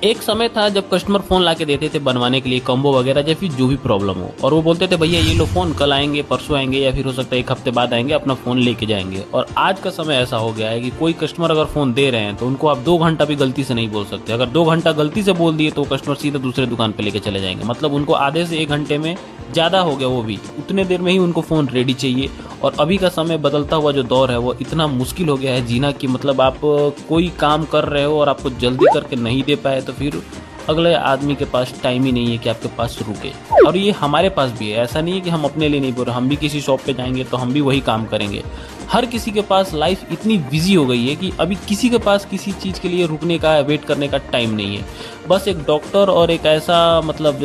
एक समय था जब कस्टमर फ़ोन ला के देते थे बनवाने के लिए कॉम्बो वगैरह या फिर जो भी प्रॉब्लम हो, और वो बोलते थे भैया ये लो फ़ोन, कल आएंगे, परसों आएंगे, या फिर हो सकता है एक हफ्ते बाद आएंगे, अपना फ़ोन लेके जाएंगे। और आज का समय ऐसा हो गया है कि कोई कस्टमर अगर फ़ोन दे रहे हैं तो उनको आप 2 घंटा भी गलती से नहीं बोल सकते। अगर 2 घंटा गलती से बोल दिए तो कस्टमर सीधे दूसरे दुकान पर लेके चले जाएंगे। मतलब उनको आधे से 1 घंटे में ज़्यादा हो गया, वो भी उतने देर में ही उनको फ़ोन रेडी चाहिए। और अभी का समय बदलता हुआ जो दौर है वो इतना मुश्किल हो गया है जीना कि मतलब आप कोई काम कर रहे हो और आपको जल्दी करके नहीं दे पाए तो फिर अगले आदमी के पास टाइम ही नहीं है कि आपके पास रुके। और ये हमारे पास भी है, ऐसा नहीं है कि हम अपने लिए नहीं बोल रहे, हम भी किसी शॉप पे जाएंगे तो हम भी वही काम करेंगे। हर किसी के पास लाइफ इतनी बिजी हो गई है कि अभी किसी के पास किसी चीज़ के लिए रुकने का, वेट करने का टाइम नहीं है। बस एक डॉक्टर और एक ऐसा मतलब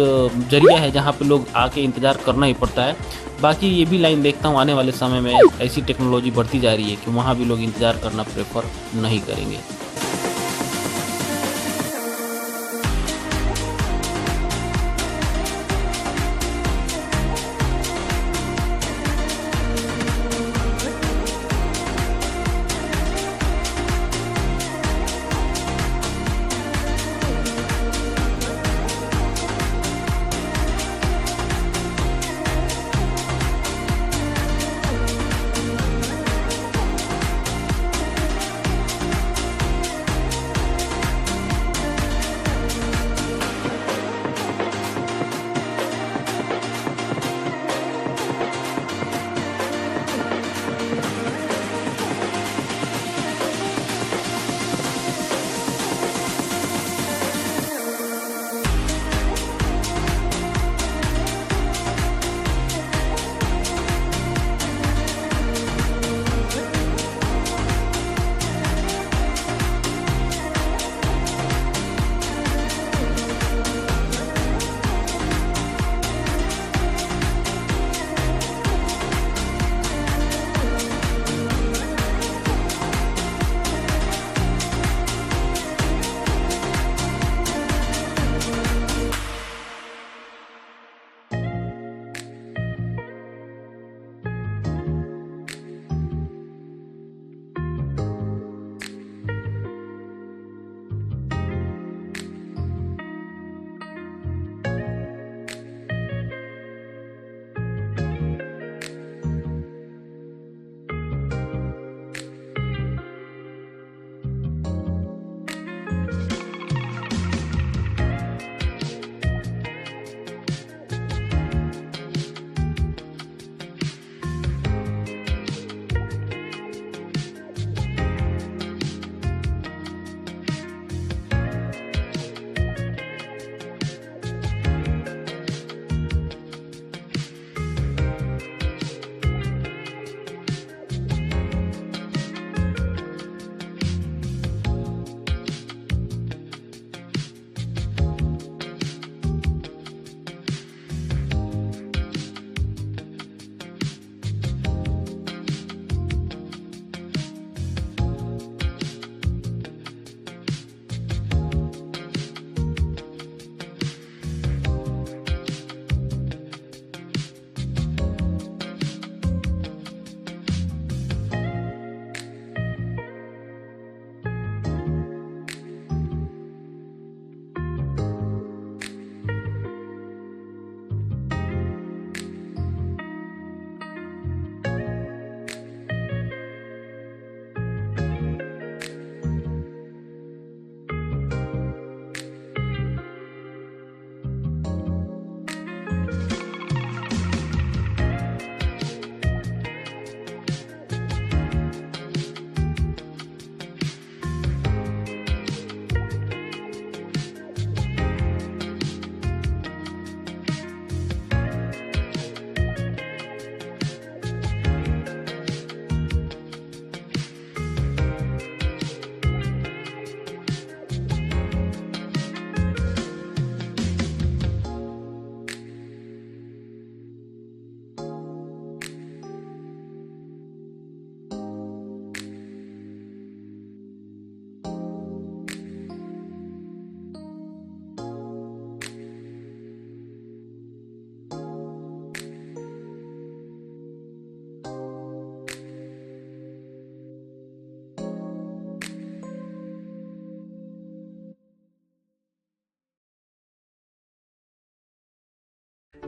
जरिया है जहाँ पे लोग आके इंतज़ार करना ही पड़ता है। बाकी ये भी लाइन देखता हूँ आने वाले समय में ऐसी टेक्नोलॉजी बढ़ती जा रही है कि वहाँ भी लोग इंतज़ार करना प्रेफर नहीं करेंगे।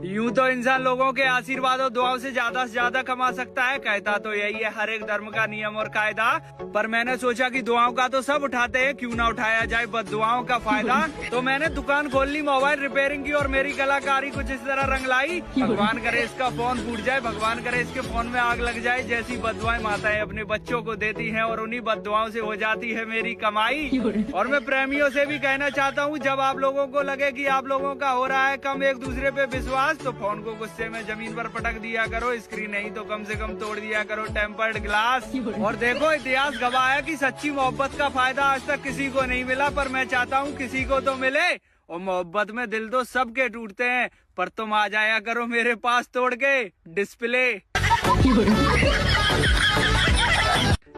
यूं तो इंसान लोगों के आशीर्वाद और दुआओं से ज्यादा कमा सकता है, कहता तो यही है हर एक धर्म का नियम और कायदा। पर मैंने सोचा कि दुआओं का तो सब उठाते हैं, क्यों ना उठाया जाए बद्दुआओं का फायदा। तो मैंने दुकान खोल ली मोबाइल रिपेयरिंग की और मेरी कलाकारी कुछ इस तरह रंग लाई। भगवान करे इसका फोन फूट जाए, भगवान करे इसके फोन में आग लग जाए। जैसी बद्दुआएं माताएं अपने बच्चों को देती हैं और उन्हीं बद्दुआओं से हो जाती है मेरी कमाई। और मैं प्रेमियों से भी कहना चाहता हूँ, जब आप लोगों को लगे कि आप लोगों का हो रहा है कम एक दूसरे पे विश्वास, तो फोन को गुस्से में जमीन पर पटक दिया करो, स्क्रीन नहीं तो कम से कम तोड़ दिया करो टेम्पर्ड ग्लास। और देखो इतिहास गवाह है कि सच्ची मोहब्बत का फायदा आज तक किसी को नहीं मिला, पर मैं चाहता हूँ किसी को तो मिले। और मोहब्बत में दिल तो सबके टूटते हैं, पर तुम आ जाया करो मेरे पास तोड़ के डिस्प्ले।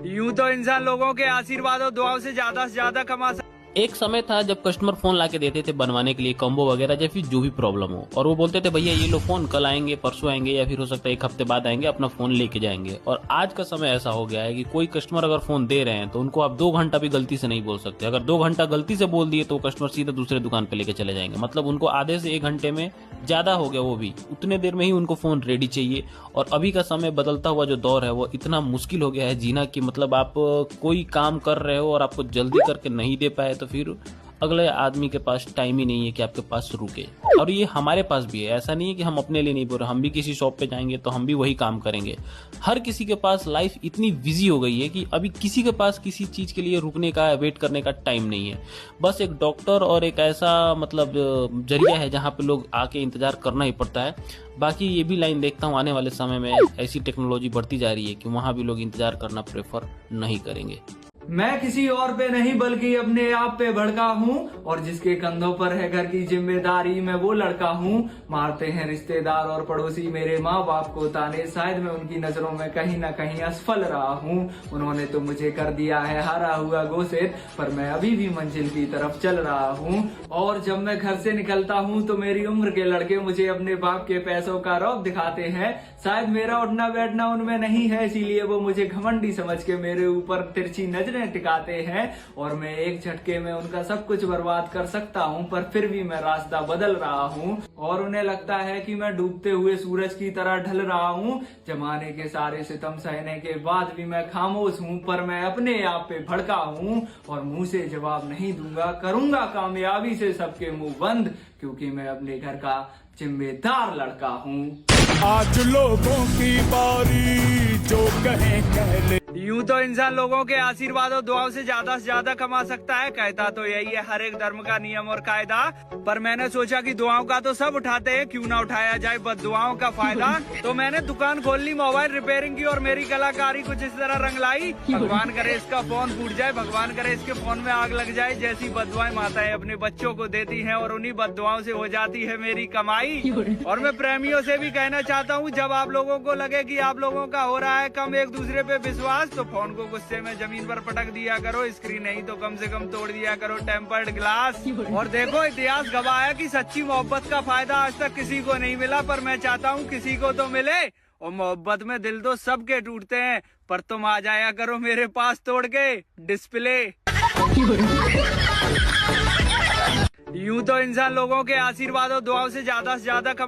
यूं तो इंसान लोगों के आशीर्वाद और दुआओं से ज्यादा कमा सकता। एक समय था जब कस्टमर फोन लाके देते थे बनवाने के लिए कॉम्बो वगैरह या फिर जो भी प्रॉब्लम हो, और वो बोलते थे भैया ये लो फोन कल आएंगे, परसों आएंगे, या फिर हो सकता है एक हफ्ते बाद आएंगे, अपना फोन लेके जाएंगे। और आज का समय ऐसा हो गया है कि कोई कस्टमर अगर फोन दे रहे हैं तो उनको आप 2 घंटा भी गलती से नहीं बोल सकते। अगर 2 घंटा गलती से बोल दिए तो कस्टमर सीधा दूसरे दुकान पे लेके चले जाएंगे। मतलब उनको आधे से 1 घंटे में ज्यादा हो गया, वो भी उतने देर में ही उनको फोन रेडी चाहिए। और अभी का समय बदलता हुआ जो दौर है वो इतना मुश्किल हो गया है जीना कि मतलब आप कोई काम कर रहे हो और आपको जल्दी करके नहीं दे पाए तो फिर अगले आदमी के पास टाइम ही नहीं है कि आपके पास रुके। और ये हमारे पास भी है, ऐसा नहीं है कि हम अपने लिए नहीं बोल रहे, हम भी किसी शॉप पे जाएंगे तो हम भी वही काम करेंगे। हर किसी के पास लाइफ इतनी बिजी हो गई है कि अभी किसी के पास किसी चीज के लिए रुकने का वेट करने का टाइम नहीं है। बस एक डॉक्टर और एक ऐसा मतलब जरिया है जहाँ पे लोग आके इंतजार करना ही पड़ता है। बाकी ये भी लाइन देखता हूँ आने वाले समय में ऐसी टेक्नोलॉजी बढ़ती जा रही है कि वहां भी लोग इंतजार करना प्रेफर नहीं करेंगे। मैं किसी और पे नहीं बल्कि अपने आप पे भड़का हूँ, और जिसके कंधों पर है घर की जिम्मेदारी मैं वो लड़का हूँ। मारते हैं रिश्तेदार और पड़ोसी मेरे माँ बाप को ताने, शायद मैं उनकी नजरों में कहीं ना कहीं असफल रहा हूँ। उन्होंने तो मुझे कर दिया है हारा हुआ घोषित, पर मैं अभी भी मंजिल की तरफ चल रहा हूँ। और जब मैं घर से निकलता हूँ तो मेरी उम्र के लड़के मुझे अपने बाप के पैसों का रौब दिखाते हैं। शायद मेरा उठना बैठना उनमें नहीं है, इसीलिए वो मुझे घमंडी समझ के मेरे ऊपर तिरछी नजरें टिकाते हैं, और मैं एक झटके में उनका सब कुछ बर्बाद कर सकता हूं। पर फिर भी मैं रास्ता बदल रहा हूं, और उन्हें लगता है कि मैं डूबते हुए सूरज की तरह ढल रहा हूं। जमाने के सारे सितम सहने के बाद भी मैं खामोश हूं, पर मैं अपने आप पे भड़का हूं, और मुंह से जवाब नहीं दूंगा, करूंगा कामयाबी से सबके मुंह बंद, क्योंकि मैं अपने घर का जिम्मेदार लड़का हूँ। आज लोगों की बारी जो कहें कह ले। यूं तो इंसान लोगों के आशीर्वाद और दुआओं से ज्यादा कमा सकता है, कहता तो यही है हर एक धर्म का नियम और कायदा। पर मैंने सोचा कि दुआओं का तो सब उठाते हैं, क्यों ना उठाया जाए बद्दुआओं का फायदा। तो मैंने दुकान खोल ली मोबाइल रिपेयरिंग की और मेरी कलाकारी कुछ इस तरह रंग लाई। भगवान करे इसका फोन फूट जाए, भगवान करे इसके फोन में आग लग जाए। जैसी बद्दुआएं माताएं अपने बच्चों को देती हैं और उन्हीं बद्दुआओं से हो जाती है मेरी कमाई। और मैं प्रेमियों से भी कहना चाहता हूँ, जब आप लोगों को लगे कि आप लोगों का हो रहा है कम एक दूसरे पे विश्वास, तो फोन को गुस्से में जमीन पर पटक दिया करो, स्क्रीन नहीं तो कम से कम तोड़ दिया करो टेम्पर्ड ग्लास। और देखो इतिहास गवाह है कि सच्ची मोहब्बत का फायदा आज तक किसी को नहीं मिला, पर मैं चाहता हूँ किसी को तो मिले। और मोहब्बत में दिल तो सबके टूटते हैं, पर तुम आ जाया करो मेरे पास तोड़ के डिस्प्ले। यूं तो इंसान लोगों के आशीर्वाद और दुआओं से ज्यादा